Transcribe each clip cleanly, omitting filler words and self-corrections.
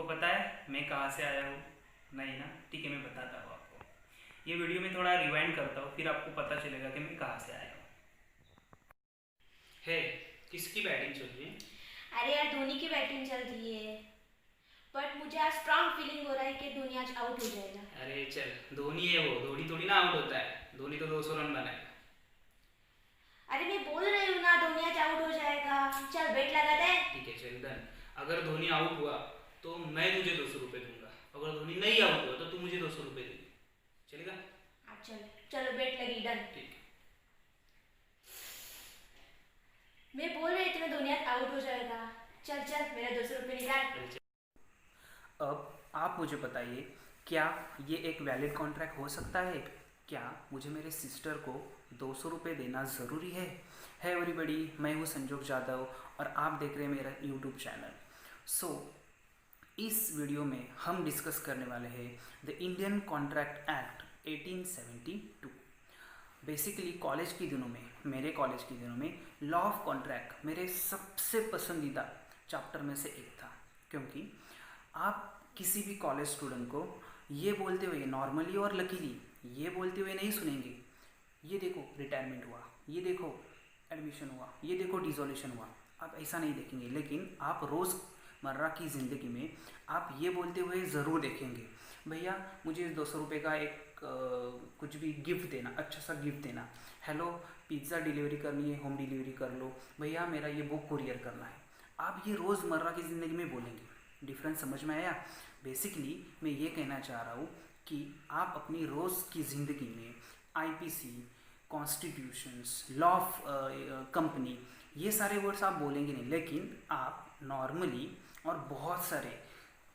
आपको पता है मैं कहाँ से आया हूँ? नहीं ना? ठीक है, मैं बताता हूँ आपको। ये वीडियो में थोड़ा रिवाइंड करता हूँ, फिर आपको पता चलेगा कि मैं कहाँ से आया हूँ। है, किसकी बैटिंग चल रही है? अरे यार, धोनी की बैटिंग चल रही है। बट मुझे आज स्ट्रांग फीलिंग हो रहा है कि धोनी आज आउट हो जाएगा। अरे चल, धोनी है वो, धोनी थोड़ी ना आउट होता है। धोनी तो 200 रन बनाएगा। अरे मैं बोल रही हूँ ना, धोनी आज आउट हो जाएगा। चल बेट लगा दे। ठीक है चल डन। अगर धोनी आउट हुआ तो मैं तुझे 200 रुपये दूंगा। अगर धोनी नहीं आउट हुआ तो तू मुझे 200 रुपये देगी। चलेगा? हाँ चल, चलो बेट लगी, डन। ठीक मैं बोल रही थी ना, धोनी आज आउट हो जाएगा। चल चल, मेरा 200 रुपये निकाल। है। अब आप मुझे बताइए, क्या ये एक वैलिड कॉन्ट्रैक्ट हो सकता है? क्या मुझे मेरे सिस्टर को 200 रुपये देना ज़रूरी है? एवरीबडी, मैं हूँ संजोग जादव और आप देख रहे हैं मेरा यूट्यूब चैनल। सो इस वीडियो में हम डिस्कस करने वाले हैं the Indian contract act 1872। Basically college के दिनों में, मेरे कॉलेज के दिनों में लॉ ऑफ कॉन्ट्रैक्ट मेरे सबसे पसंदीदा चैप्टर में से एक था। क्योंकि आप किसी भी कॉलेज स्टूडेंट को ये बोलते हुए, नॉर्मली और लकीली ये बोलते हुए नहीं सुनेंगे, ये देखो रिटायरमेंट हुआ, ये देखो एडमिशन हुआ, ये देखो डिसोल्यूशन हुआ। आप ऐसा नहीं देखेंगे, लेकिन आप रोज़मर्रा की ज़िंदगी में आप ये बोलते हुए ज़रूर देखेंगे, भैया मुझे 200 रुपये का एक कुछ भी गिफ्ट देना, अच्छा सा गिफ्ट देना। हेलो, पिज़्ज़ा डिलीवरी करनी है, होम डिलीवरी कर लो। भैया मेरा ये बुक कुरियर करना है। आप ये रोज़मर्रा की ज़िंदगी में बोलेंगे। डिफरेंस समझ में आया? बेसिकली मैं ये कहना चाह रहा हूँ कि आप अपनी रोज़ की ज़िंदगी में IPC, constitutions, law of company, ये सारे वर्ड्स आप बोलेंगे नहीं, लेकिन आप नॉर्मली और बहुत सारे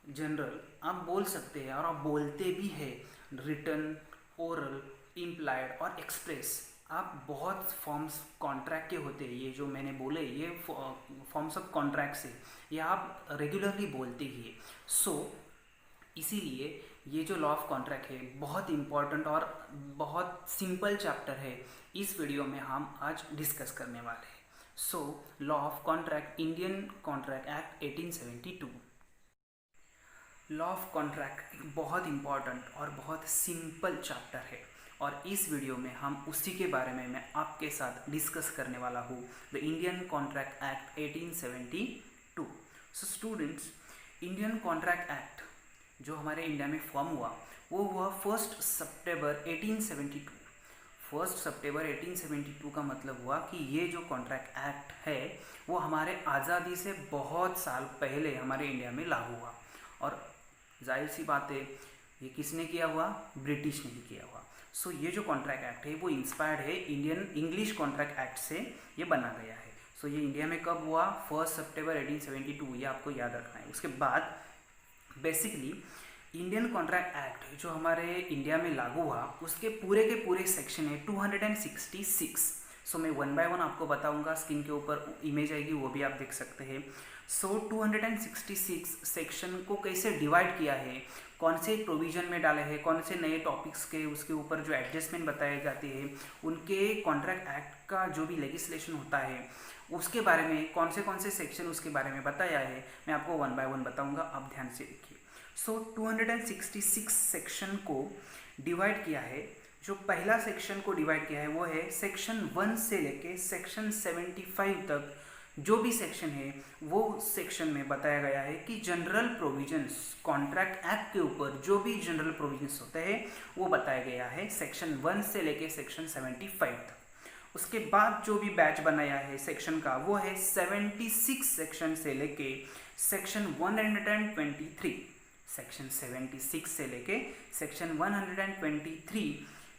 जनरल आप बोल सकते हैं और आप बोलते भी हैं। रिटन, ओरल, इम्प्लाइड और एक्सप्रेस, आप बहुत फॉर्म्स कॉन्ट्रैक्ट के होते हैं। ये जो मैंने बोले ये फॉर्म्स ऑफ कॉन्ट्रैक्ट से ये आप रेगुलरली बोलते ही है। सो इसीलिए ये जो लॉ ऑफ कॉन्ट्रैक्ट है बहुत इम्पॉर्टेंट और बहुत सिंपल चैप्टर है। इस वीडियो में हम आज डिस्कस करने वाले हैं। So law of contract, Indian contract act 1872। Law of contract एक बहुत इम्पॉर्टेंट और बहुत सिंपल चैप्टर है और इस वीडियो में हम उसी के बारे में मैं आपके साथ डिस्कस करने वाला हूँ, the Indian contract act 1872। So students, Indian contract act जो हमारे इंडिया में फॉर्म हुआ वो हुआ 1 सितंबर 1872। 1 सितंबर 1872 का मतलब हुआ कि ये जो कॉन्ट्रैक्ट एक्ट है वो हमारे आज़ादी से बहुत साल पहले हमारे इंडिया में लागू हुआ। और जाहिर सी बात है, ये किसने किया हुआ? ब्रिटिश ने ही किया हुआ। सो ये जो कॉन्ट्रैक्ट एक्ट है वो इंस्पायर्ड है इंडियन इंग्लिश कॉन्ट्रैक्ट एक्ट से, ये बना गया है। सो ये इंडिया में कब हुआ? 1 सितंबर 1872, ये आपको याद रखना है। उसके बाद बेसिकली इंडियन कॉन्ट्रैक्ट एक्ट जो हमारे इंडिया में लागू हुआ उसके पूरे के पूरे सेक्शन है 266। सो मैं वन बाय वन आपको बताऊंगा, स्क्रीन के ऊपर इमेज आएगी वो भी आप देख सकते हैं। सो 266 सेक्शन को कैसे डिवाइड किया है, कौन से प्रोविजन में डाले हैं, कौन से नए टॉपिक्स के उसके ऊपर जो एडजस्टमेंट बताए जाते हैं, उनके कॉन्ट्रैक्ट एक्ट का जो भी लेजिस्लेशन होता है उसके बारे में कौन से सेक्शन उसके बारे में बताया है, मैं आपको वन बाय वन बताऊंगा, आप ध्यान से देखिए। सो 266 सेक्शन को डिवाइड किया है। जो पहला सेक्शन को डिवाइड किया है वो है सेक्शन 1 से लेके सेक्शन 75 तक। जो भी सेक्शन है वो सेक्शन में बताया गया है कि जनरल प्रोविजंस, कॉन्ट्रैक्ट एक्ट के ऊपर जो भी जनरल प्रोविजंस होते हैं वो बताया गया है सेक्शन 1 से लेके सेक्शन 75 तक। उसके बाद जो भी बैच बनाया है सेक्शन का वो है 76 सेक्शन से लेके सेक्शन 123। सेक्शन 76 से लेके सेक्शन 123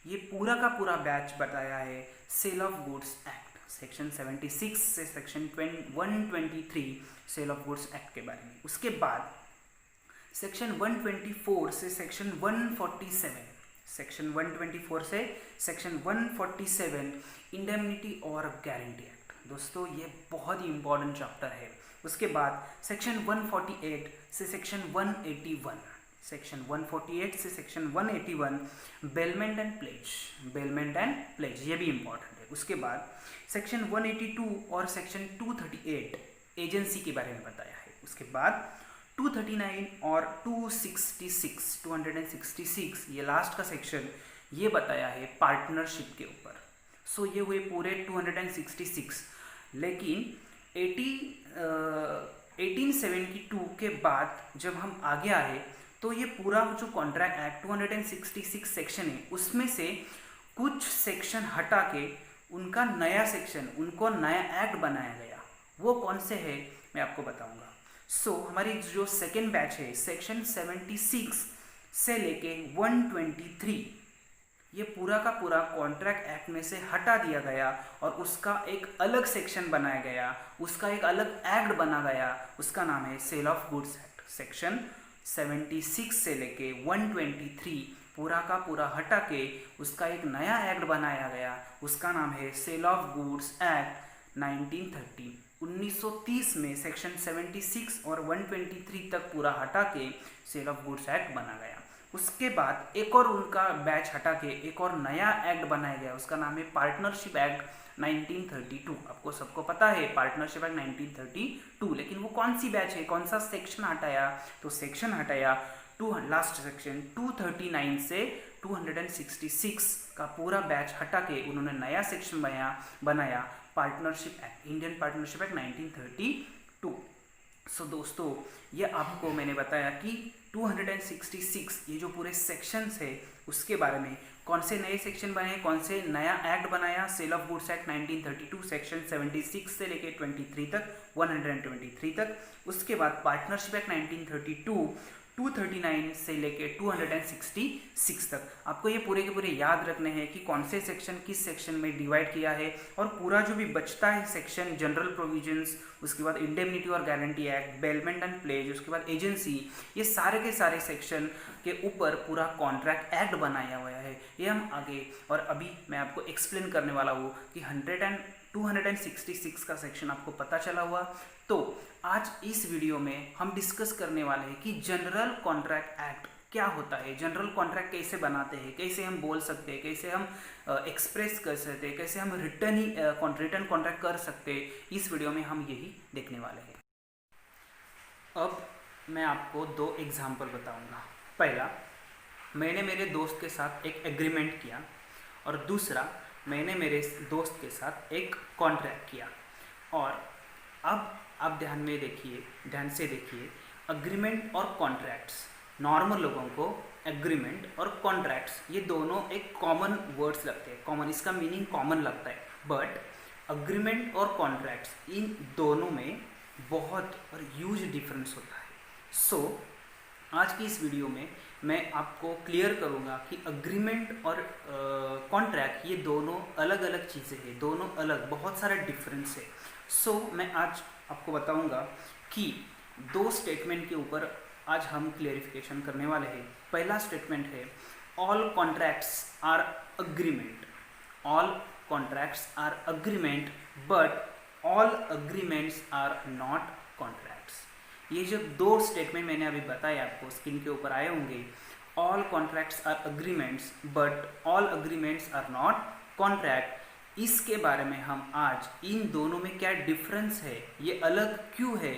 ये पूरा का पूरा बैच बताया है sale of goods act. Section 76 से section 123 sale of goods act के बारे में। उसके बाद सेक्शन 124 से सेक्शन 147, सेक्शन 124 से सेक्शन 147 इंडेमनिटी और गारंटी एक्ट। दोस्तों ये बहुत ही इंपॉर्टेंट चैप्टर है। उसके बाद सेक्शन 148 से सेक्शन 181, सेक्शन 148 से section 181 bailment and pledge, bailment and pledge ये भी इंपॉर्टेंट है। उसके बाद सेक्शन 182 और सेक्शन 238 एजेंसी के बारे में बताया है। उसके बाद 239 और 266 ये लास्ट का सेक्शन ये बताया है पार्टनरशिप के ऊपर। सो ये हुए पूरे 266। लेकिन 1872 के बाद जब हम आगे आए तो ये पूरा जो कॉन्ट्रैक्ट एक्ट 266 सेक्शन है उसमें से कुछ सेक्शन हटा के उनका नया सेक्शन, उनको नया एक्ट बनाया गया। वो कौन से है मैं आपको बताऊंगा। सो हमारी जो सेकेंड बैच है सेक्शन 76 से लेके 123 ये पूरा का पूरा कॉन्ट्रैक्ट एक्ट में से हटा दिया गया और उसका एक अलग सेक्शन बनाया गया, उसका एक अलग एक्ट बना गया। उसका नाम है sale of goods act. Section 76 से लेके 123 पूरा का पूरा हटा के उसका एक नया एक्ट बनाया गया, उसका नाम है सेल ऑफ गुड्स एक्ट 1930। 1930 में सेक्शन 76 और 123 तक पूरा हटा के सेल ऑफ गुड्स एक्ट बना गया। उसके बाद एक और उनका बैच हटा के एक और नया एक्ट बनाया गया, उसका नाम है पार्टनरशिप एक्ट 1932। आपको सबको पता है पार्टनरशिप एक्ट 1932, लेकिन वो कौन सी बैच है, कौन सा सेक्शन हटाया? तो सेक्शन हटाया लास्ट सेक्शन 239 से 266 का पूरा बैच हटा के उन्होंने नया सेक्शन बनाया partnership act, Indian partnership act 1932। सो दोस्तों ये आपको मैंने बताया कि 266 ये जो पूरे सेक्शंस है उसके बारे में, कौन से नए सेक्शन बने, कौन से नया एक्ट बनाया, sale of goods act 1932 section 76 से लेके 23 तक 123 तक। उसके बाद पार्टनरशिप एक्ट 1932 239 से लेके 266 तक। आपको ये पूरे के पूरे याद रखने हैं कि कौन से सेक्शन किस सेक्शन में डिवाइड किया है, और पूरा जो भी बचता है सेक्शन जनरल प्रोविजंस, उसके बाद इंडेमनिटी और guarantee act, bailment and pledge, उसके बाद एजेंसी, ये सारे के सारे सेक्शन के ऊपर पूरा कॉन्ट्रैक्ट एक्ट बनाया हुआ है। ये हम आगे और अभी मैं आपको एक्सप्लेन करने वाला हूँ कि 266 का सेक्शन आपको पता चला हुआ। तो आज इस वीडियो में हम डिस्कस करने वाले हैं कि जनरल कॉन्ट्रैक्ट एक्ट क्या होता है, जनरल कॉन्ट्रैक्ट कैसे बनाते हैं, कैसे हम बोल सकते हैं, कैसे हम एक्सप्रेस कर सकते हैं, कैसे हम रिटर्न कॉन्ट्रैक्ट कर सकते हैं। इस वीडियो में हम यही देखने वाले हैं। अब मैं आपको दो एग्जाम्पल बताऊंगा। पहला, मैंने मेरे दोस्त के साथ एक एग्रीमेंट किया, और दूसरा मैंने मेरे दोस्त के साथ एक कॉन्ट्रैक्ट किया। और अब आप ध्यान से देखिए, अग्रीमेंट और कॉन्ट्रैक्ट्स, नॉर्मल लोगों को एग्रीमेंट और कॉन्ट्रैक्ट्स ये दोनों एक कॉमन वर्ड्स लगते हैं, कॉमन, इसका मीनिंग कॉमन लगता है। बट अग्रीमेंट और कॉन्ट्रैक्ट्स इन दोनों में बहुत और ह्यूज डिफरेंस होता है। सो आज की इस वीडियो में मैं आपको क्लियर करूंगा कि अग्रीमेंट और कॉन्ट्रैक्ट ये दोनों अलग अलग चीज़ें हैं, दोनों अलग, बहुत सारा डिफरेंस है। सो मैं आज आपको बताऊंगा कि दो स्टेटमेंट के ऊपर आज हम क्लेरिफिकेशन करने वाले हैं। पहला स्टेटमेंट है, all contracts are agreement, all contracts are agreement but all agreements are not contracts. ये जो दो स्टेटमेंट मैंने अभी बताया आपको, स्क्रीन के ऊपर आए होंगे, all contracts are agreements but all agreements are not contract, इसके बारे में हम आज इन दोनों में क्या डिफरेंस है, ये अलग क्यों है,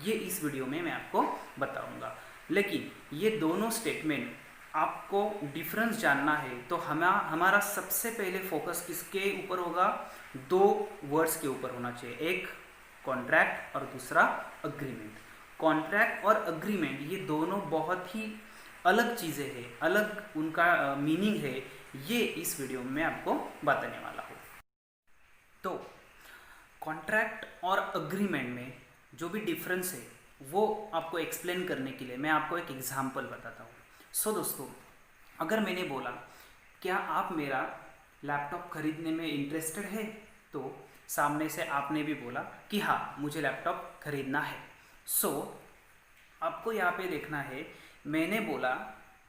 ये इस वीडियो में मैं आपको बताऊंगा। लेकिन ये दोनों स्टेटमेंट आपको डिफरेंस जानना है तो हमारा सबसे पहले फोकस किसके ऊपर होगा? दो वर्ड्स के ऊपर होना चाहिए, एक कॉन्ट्रैक्ट और दूसरा अग्रीमेंट। कॉन्ट्रैक्ट और अग्रीमेंट ये दोनों बहुत ही अलग चीज़ें हैं, अलग उनका मीनिंग है। ये इस वीडियो में मैं आपको बताने वाला हूँ। तो कॉन्ट्रैक्ट और अग्रीमेंट में जो भी डिफरेंस है वो आपको एक्सप्लेन करने के लिए मैं आपको एक एग्जांपल बताता हूँ। सो दोस्तों, अगर मैंने बोला क्या आप मेरा लैपटॉप खरीदने में इंटरेस्टेड है, तो सामने से आपने भी बोला कि हाँ मुझे लैपटॉप खरीदना है। सो आपको यहाँ पे देखना है, मैंने बोला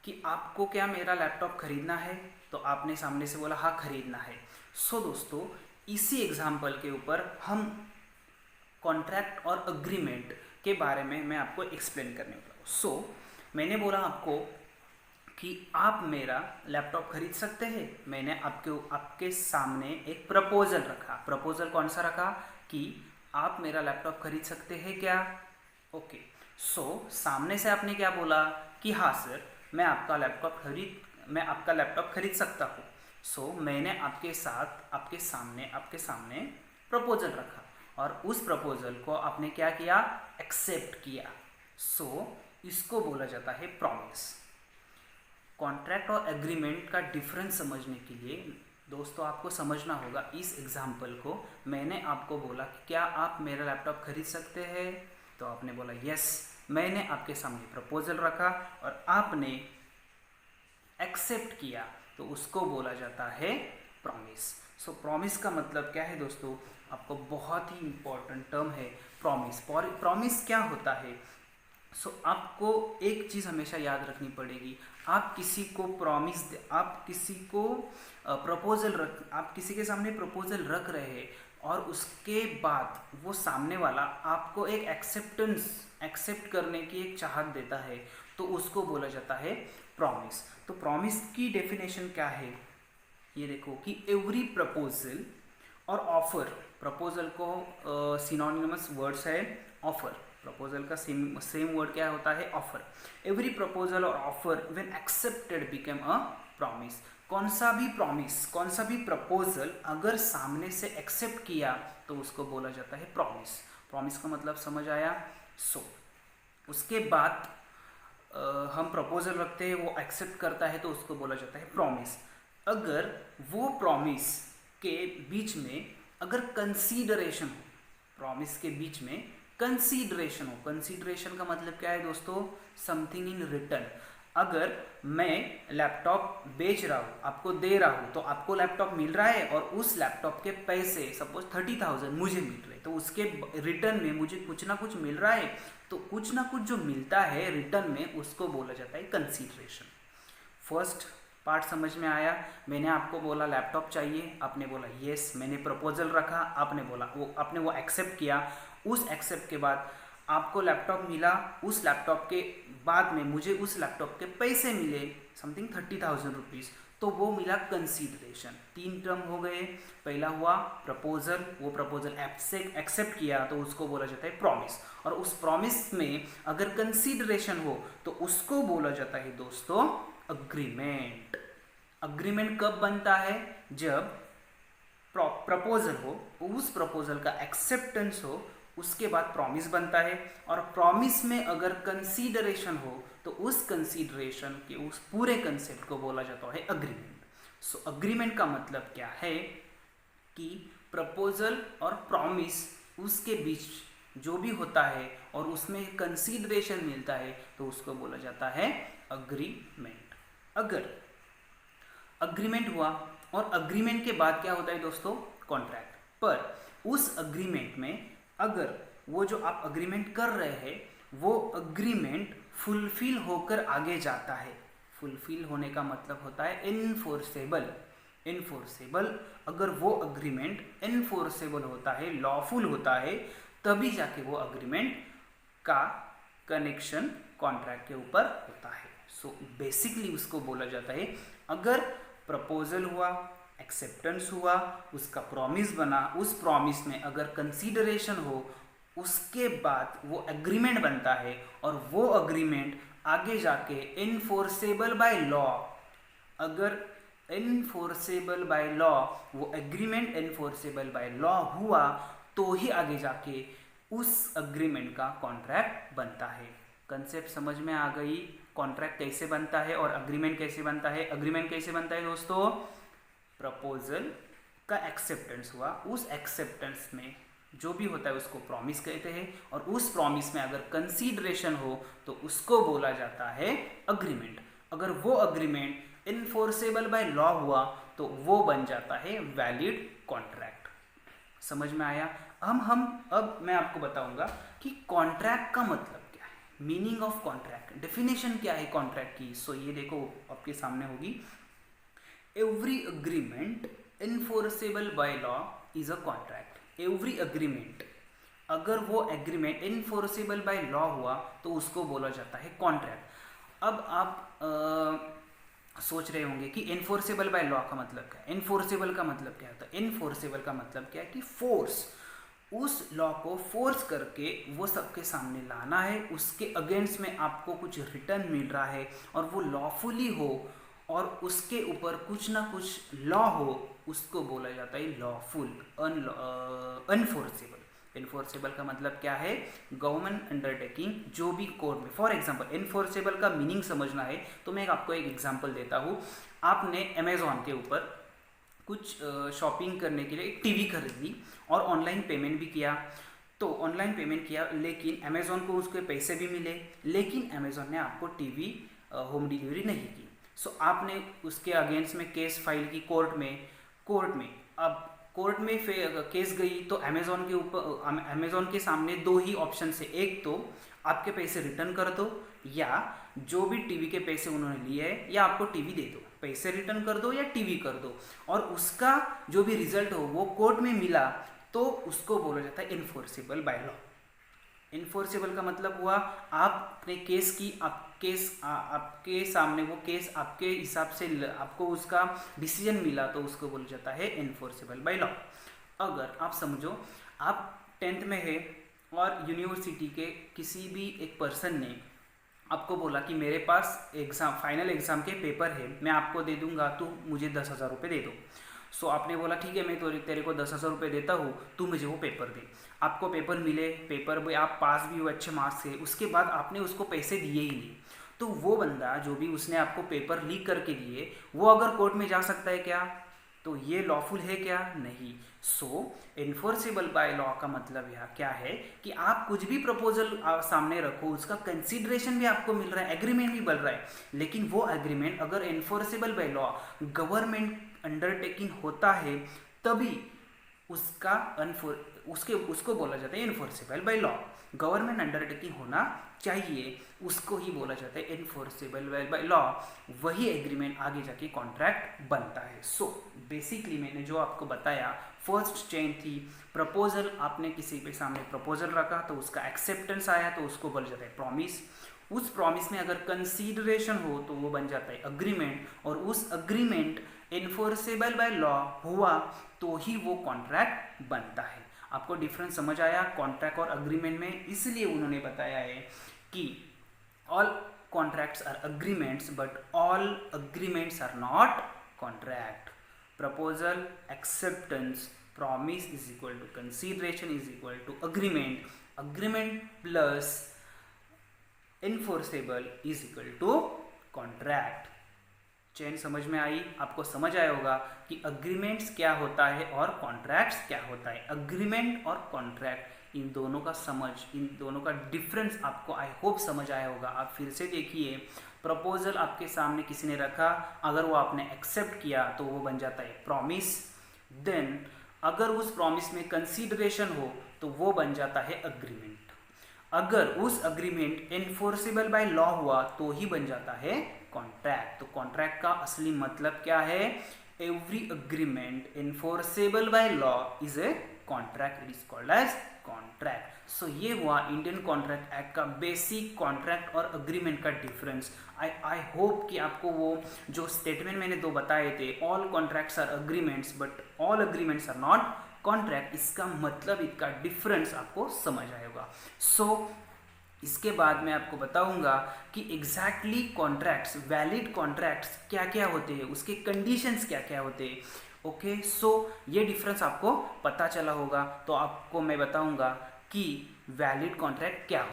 कि आपको क्या मेरा लैपटॉप खरीदना है, तो आपने सामने से बोला हाँ खरीदना है। सो दोस्तों, इसी एग्जाम्पल के ऊपर हम कॉन्ट्रैक्ट और अग्रीमेंट के बारे में मैं आपको एक्सप्लेन करने वाला हूँ। सो मैंने बोला आपको कि आप मेरा लैपटॉप खरीद सकते हैं। मैंने आपके सामने एक प्रपोजल रखा। प्रपोजल कौन सा रखा? कि आप मेरा लैपटॉप खरीद सकते हैं क्या? ओके। सामने से आपने क्या बोला कि हाँ सर, मैं आपका लैपटॉप खरीद सकता हूँ। मैंने आपके सामने प्रपोजल रखा और उस प्रपोजल को आपने क्या किया, एक्सेप्ट किया। इसको बोला जाता है प्रॉमिस। कॉन्ट्रैक्ट और एग्रीमेंट का डिफरेंस समझने के लिए दोस्तों आपको समझना होगा इस एग्जाम्पल को। मैंने आपको बोला कि क्या आप मेरा लैपटॉप खरीद सकते हैं, तो आपने बोला यस। मैंने आपके सामने प्रपोजल रखा और आपने एक्सेप्ट किया, तो उसको बोला जाता है प्रॉमिस। प्रॉमिस का मतलब क्या है दोस्तों, आपको बहुत ही इम्पोर्टेंट टर्म है प्रॉमिस। प्रॉमिस क्या होता है? आपको एक चीज़ हमेशा याद रखनी पड़ेगी। आप किसी के सामने प्रपोजल रख रहे हैं और उसके बाद वो सामने वाला आपको एक एक्सेप्ट करने की एक चाहत देता है, तो उसको बोला जाता है प्रॉमिस। तो प्रॉमिस की डेफिनेशन क्या है, ये देखो कि एवरी प्रपोजल और ऑफर, प्रपोजल को सिनोनिमस वर्ड्स है ऑफर। प्रपोजल का सेम वर्ड क्या होता है, ऑफर। एवरी प्रपोजल और offer when accepted become a promise. कौन सा भी प्रपोजल अगर सामने से एक्सेप्ट किया तो उसको बोला जाता है प्रॉमिस। प्रॉमिस का मतलब समझ आया? उसके बाद हम प्रपोजल रखते हैं, वो एक्सेप्ट करता है, तो उसको बोला जाता है प्रॉमिस। अगर वो प्रॉमिस के बीच में अगर कंसीडरेशन हो, प्रॉमिस के बीच में कंसीडरेशन हो, कंसीडरेशन का मतलब क्या है दोस्तों, समथिंग इन रिटर्न। अगर मैं लैपटॉप बेच रहा हूँ, आपको दे रहा हूँ, तो आपको लैपटॉप मिल रहा है और उस लैपटॉप के पैसे सपोज 30,000 मुझे मिल रहे, तो उसके रिटर्न में मुझे कुछ ना कुछ मिल रहा है, तो कुछ ना कुछ जो मिलता है रिटर्न में, उसको बोला जाता है कंसीडरेशन। फर्स्ट पार्ट समझ में आया? मैंने आपको बोला लैपटॉप चाहिए, आपने बोला यस। मैंने प्रपोजल रखा, आपने वो एक्सेप्ट किया। उस एक्सेप्ट के बाद आपको लैपटॉप मिला, उस लैपटॉप के बाद में मुझे उस लैपटॉप के पैसे मिले समथिंग 30,000 रुपीज़, तो वो मिला कंसीडरेशन। 3 टर्म हो गए। पहला हुआ प्रपोजल, वो प्रपोजल एक्सेप्ट किया तो उसको बोला जाता है प्रॉमिस। और उस प्रॉमिस में अगर कंसीडरेशन हो तो उसको बोला जाता है दोस्तों अग्रीमेंट। अग्रीमेंट कब बनता है? जब प्रपोजल हो, उस प्रपोजल का एक्सेप्टेंस हो, उसके बाद प्रॉमिस बनता है। और प्रॉमिस में अगर कंसीडरेशन हो तो उस कंसीडरेशन के उस पूरे कंसेप्ट को बोला जाता है अग्रीमेंट। अग्रीमेंट का मतलब क्या है कि प्रपोजल और प्रॉमिस उसके बीच जो भी होता है और उसमें कंसीडरेशन मिलता है, तो उसको बोला जाता है अग्रीमेंट। अगर अग्रीमेंट हुआ और अग्रीमेंट के बाद क्या होता है दोस्तों, कॉन्ट्रैक्ट। पर उस अग्रीमेंट में अगर वो जो आप अग्रीमेंट कर रहे हैं वो अग्रीमेंट फुलफिल होकर आगे जाता है, फुलफिल होने का मतलब होता है इनफोर्सेबल। अगर वो अग्रीमेंट इनफोर्सेबल होता है, लॉफुल होता है, तभी जाके वो अग्रीमेंट का कनेक्शन कॉन्ट्रैक्ट के ऊपर होता है। बेसिकली उसको बोला जाता है, अगर प्रपोजल हुआ, एक्सेप्टेंस हुआ, उसका प्रॉमिस बना, उस प्रॉमिस में अगर कंसीडरेशन हो, उसके बाद वो एग्रीमेंट बनता है और वो अग्रीमेंट आगे जाके इनफोर्सेबल बाय लॉ, अगर इनफोर्सेबल बाय लॉ, वो एग्रीमेंट इनफोर्सेबल बाय लॉ हुआ तो ही आगे जाके उस अग्रीमेंट का कॉन्ट्रैक्ट बनता है। कंसेप्ट समझ में आ गई? कॉन्ट्रैक्ट कैसे बनता है और अग्रीमेंट कैसे बनता है? अग्रीमेंट कैसे बनता है दोस्तों, प्रपोजल का एक्सेप्टेंस हुआ, उस एक्सेप्टेंस में जो भी होता है उसको प्रॉमिस कहते हैं, और उस प्रॉमिस में अगर कंसीडरेशन हो तो उसको बोला जाता है अग्रीमेंट। अगर वो अग्रीमेंट इनफोर्सेबल बाय लॉ हुआ तो वो बन जाता है वैलिड कॉन्ट्रैक्ट। समझ में आया? अब मैं आपको बताऊंगा कि कॉन्ट्रैक्ट का मतलब क्या है, मीनिंग ऑफ कॉन्ट्रैक्ट, डेफिनेशन क्या है कॉन्ट्रैक्ट की। ये देखो आपके सामने होगी, every agreement enforceable by law is a contract. Every agreement, अगर वो एग्रीमेंट इनफोर्सेबल बाय लॉ हुआ तो उसको बोला जाता है कॉन्ट्रैक्ट। अब आप सोच रहे होंगे कि इनफोर्सेबल बाय लॉ का मतलब क्या है, इनफोर्सेबल का मतलब क्या होता है? इनफोर्सेबल का मतलब क्या है कि फोर्स, उस लॉ को फोर्स करके वो सबके सामने लाना है, उसके अगेंस्ट में आपको कुछ रिटर्न मिल रहा है और वो लॉफुली हो और उसके ऊपर कुछ ना कुछ लॉ हो, उसको बोला जाता है लॉफुल। अनफोर्सेबल, इन्फोर्सेबल का मतलब क्या है? गवर्नमेंट अंडरटेकिंग जो भी कोर्ट में, फॉर एग्जांपल इन्फोर्सेबल का मीनिंग समझना है तो मैं आपको एक एग्जांपल देता हूँ। आपने अमेजोन के ऊपर कुछ शॉपिंग करने के लिए एक टीवी खरीदी और ऑनलाइन पेमेंट भी किया, तो ऑनलाइन पेमेंट किया लेकिन अमेजोन को उसके पैसे भी मिले, लेकिन अमेजोन ने आपको टीवी होम डिलीवरी नहीं की। सो आपने उसके अगेंस्ट में केस फाइल की कोर्ट में। अब कोर्ट में केस गई तो अमेजोन के ऊपर, अमेजोन के सामने दो ही ऑप्शन है, एक तो आपके पैसे रिटर्न कर दो या जो भी टीवी के पैसे उन्होंने लिए है या आपको टीवी दे दो, पैसे रिटर्न कर दो या टीवी कर दो, और उसका जो भी रिजल्ट हो वो कोर्ट में मिला तो उसको बोला जाता है इन्फोर्सेबल बाय लॉ। इन्फोर्सेबल का मतलब हुआ आपने केस की, आपके सामने वो केस आपके हिसाब से आपको उसका डिसीजन मिला तो उसको बोला जाता है इन्फोर्सेबल बाय लॉ। अगर आप समझो आप 10th में है और यूनिवर्सिटी के किसी भी एक पर्सन ने आपको बोला कि मेरे पास एग्ज़ाम, फाइनल एग्ज़ाम के पेपर है, मैं आपको दे दूंगा, तो मुझे 10,000 रुपये दे दो। सो आपने बोला ठीक है, मैं तो तेरे को 10,000 रुपये देता हूँ, तू मुझे वो पेपर दे। आपको पेपर मिले, पेपर में आप पास भी हुए अच्छे मार्क्स से, उसके बाद आपने उसको पैसे दिए ही नहीं, तो वो बंदा जो भी उसने आपको पेपर लीक करके दिए वो अगर कोर्ट में जा सकता है क्या? तो ये लॉफुल है क्या? नहीं। सो इन्फोर्सेबल बाय लॉ का मतलब यह क्या है कि आप कुछ भी प्रपोजल सामने रखो, उसका कंसीडरेशन भी आपको मिल रहा है, एग्रीमेंट भी बन रहा है, लेकिन वो एग्रीमेंट अगर enforceable by law government undertaking होता है तभी उसका उसको बोला जाता है enforceable by law. Government undertaking होना चाहिए, उसको ही बोला जाता है इन्फोर्सेबल बाय लॉ। वही एग्रीमेंट आगे जाके कॉन्ट्रैक्ट बनता है। सो बेसिकली मैंने जो आपको बताया, फर्स्ट चेन थी प्रपोजल, आपने किसी के सामने प्रपोजल रखा तो उसका एक्सेप्टेंस आया तो उसको बोला जाता है प्रॉमिस। उस प्रॉमिस में अगर कंसीडरेशन हो तो वो बन जाता है अग्रीमेंट, और उस अग्रीमेंट इन्फोर्सेबल बाय लॉ हुआ तो ही वो कॉन्ट्रैक्ट बनता है। आपको डिफरेंस समझ आया कॉन्ट्रैक्ट और अग्रीमेंट में? इसलिए उन्होंने बताया है कि all contracts are agreements but all agreements are not contract. Proposal, acceptance, promise is equal to consideration is equal to agreement, agreement plus enforceable is equal to contract. Chain समझ में आई? आपको समझ आया होगा कि अग्रीमेंट्स क्या होता है और कॉन्ट्रैक्ट्स क्या होता है। अग्रीमेंट और कॉन्ट्रैक्ट, इन दोनों का समझ, इन दोनों का डिफरेंस आपको आई होप समझ आया होगा। आप फिर से देखिए, प्रपोजल आपके सामने किसी ने रखा, अगर वो आपने एक्सेप्ट किया तो वो बन जाता है प्रॉमिस। देन अगर उस प्रॉमिस में कंसीडरेशन हो तो वो बन जाता है अग्रीमेंट। अगर उस अग्रीमेंट इन्फोर्सेबल बाय लॉ हुआ तो ही बन जाता है कॉन्ट्रैक्ट। तो कॉन्ट्रैक्ट का असली मतलब क्या है? Every agreement enforceable by law is a contract, it is called as contract. So ये हुआ इंडियन कॉन्ट्रैक्ट एक्ट का बेसिक कॉन्ट्रैक्ट और अग्रीमेंट का डिफरेंस। आई होप कि आपको वो जो स्टेटमेंट मैंने दो बताए थे, all contracts are agreements but all agreements are not contract, इसका मतलब, इसका डिफरेंस आपको समझ आएगा। सो इसके बाद मैं आपको बताऊंगा कि एग्जैक्टली कॉन्ट्रैक्ट्स, वैलिड कॉन्ट्रैक्ट्स क्या क्या होते हैं, उसके कंडीशंस क्या क्या होते हैं। ओके, सो ये डिफरेंस आपको पता चला होगा, तो आपको मैं बताऊंगा कि वैलिड कॉन्ट्रैक्ट क्या